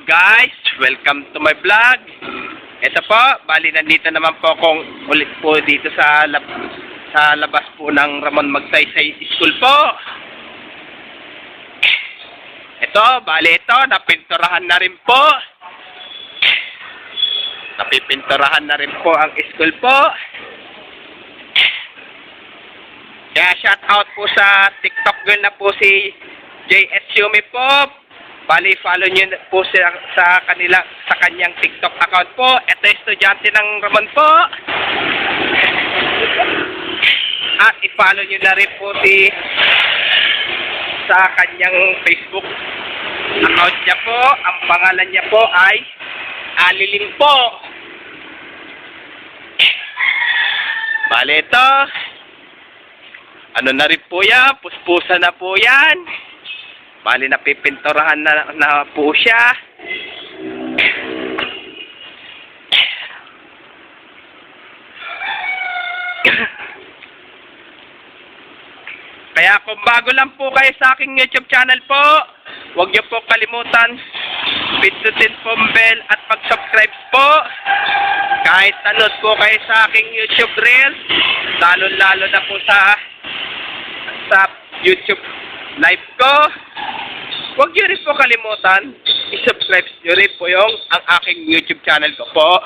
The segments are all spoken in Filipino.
guys? Welcome to my vlog. Ito po, bali nandito naman po akong ulit po dito sa labas po ng Ramon Magsaysay School po. Ito, bali ito, napinturahan na rin po. Napipinturahan na rin po ang school po. Kaya shout out po sa TikTok girl na po si JS Yumi po. Bali, follow nyo po sa kanyang TikTok account po. Ito estudyante ng Ramon po. At i-follow nyo na rin po sa kanyang Facebook account niya po. Ang pangalan niya po ay Aliling po. Bali, ito. Ano na rin po yan? Puspusa na po yan. Bali, napipinturahan na po siya. Kaya kung bago lang po kayo sa aking YouTube channel po, huwag niyo po kalimutan pindutin po ang bell at mag-subscribe po. Kahit nanood po kayo sa aking YouTube Reels, lalo-lalo na po sa YouTube live ko, huwag niyo rin po kalimutan i-subscribe niyo rin po yung ang aking YouTube channel ko po.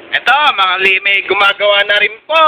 Ito, mga may gumagawa na rin po.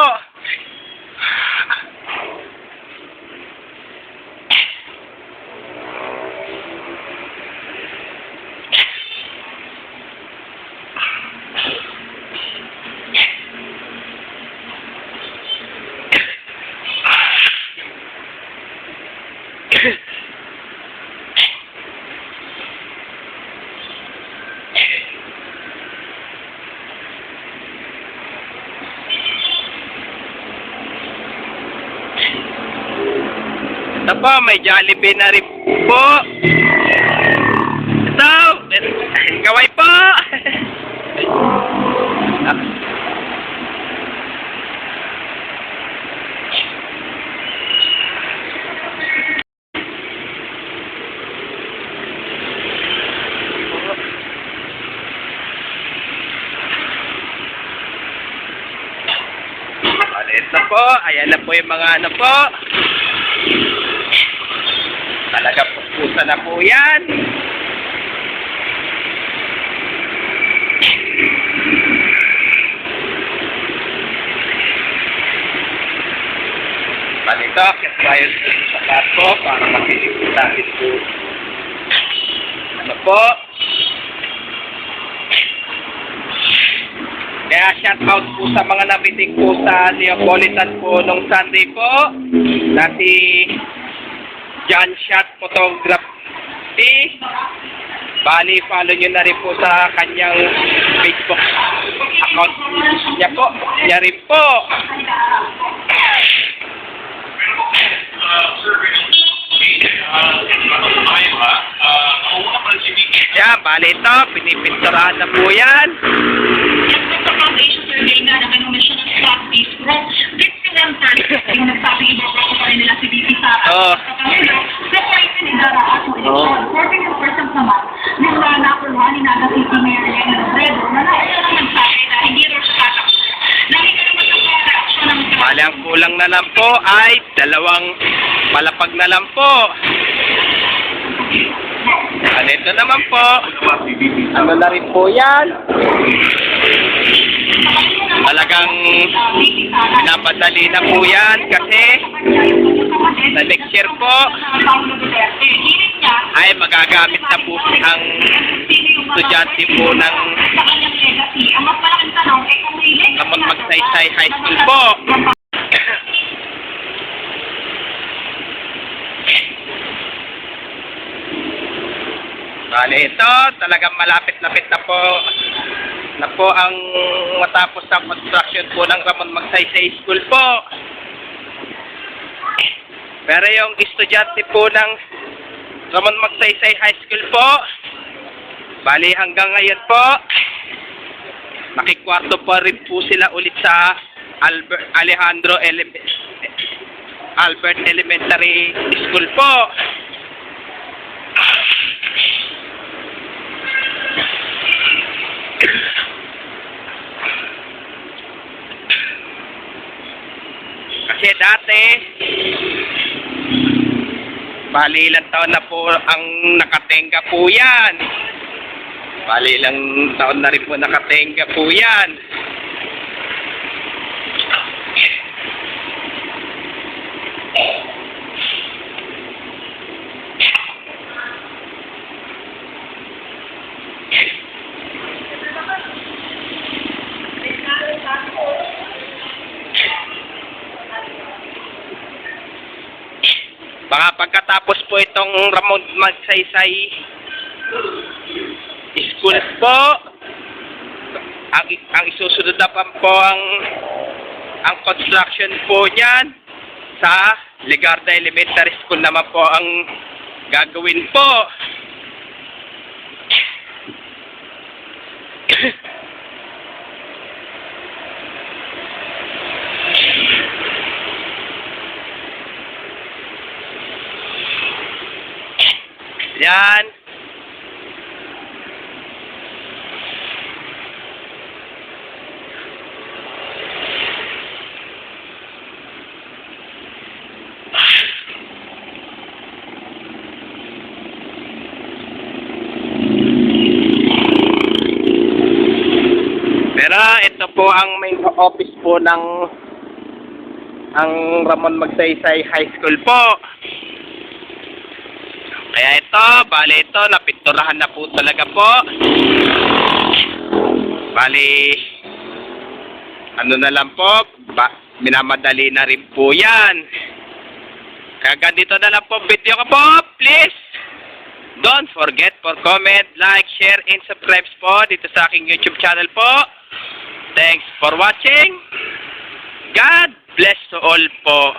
Ito po, may Jollibee na rin po. Ito, kaway po. Ito po, ayan na po yung mga ano po. Talaga pusa na po yan. Palito, kaya sa kaso para makinig po natin po. Ano po? Kaya shout out po sa mga nabitik po sa Neapolitan po nung Sunday po. Na si John Shot Photography. Bali, follow nyo na rin po sa kanyang Facebook account niya po. Niya rin po. Yan, bali ito. Pinipinturahan na po yan. Oh. Bali, ang kulang na lang po ay 2 palapag na lang po. Ito naman po. Ano na rin po yan? Talagang pinapadali na po yan kasi sa next year po ay magagamit na po ang estudyante po ng Ramon Magsaysay High School po. Bale, ito talagang malapit-lapit na po ang matapos sa construction po ng Ramon Magsaysay School po. Pero yung estudyante po ng Ramon Magsaysay High School po, bali hanggang ngayon po, nakikwarto pa rin po sila ulit sa Albert Elementary School po. kotse dati. Bali, ilang taon na po ang nakatenga po yan. Bali, ilang taon na rin po nakatenga po yan. Baka pagkatapos po itong Ramon Magsaysay schools po, ang isusunod na pa po ang construction po niyan sa Legarda Elementary School naman po ang gagawin po. Yan. Pero ito po ang main office po ng ang Ramon Magsaysay High School po. Kaya ito, bali ito, napinturahan na po talaga po. Bali, ano na lang po, minamadali na rin po yan. Kaya ganito na lang po video ko po, please. Don't forget for comment, like, share, and subscribe po dito sa aking YouTube channel po. Thanks for watching. God bless to all po.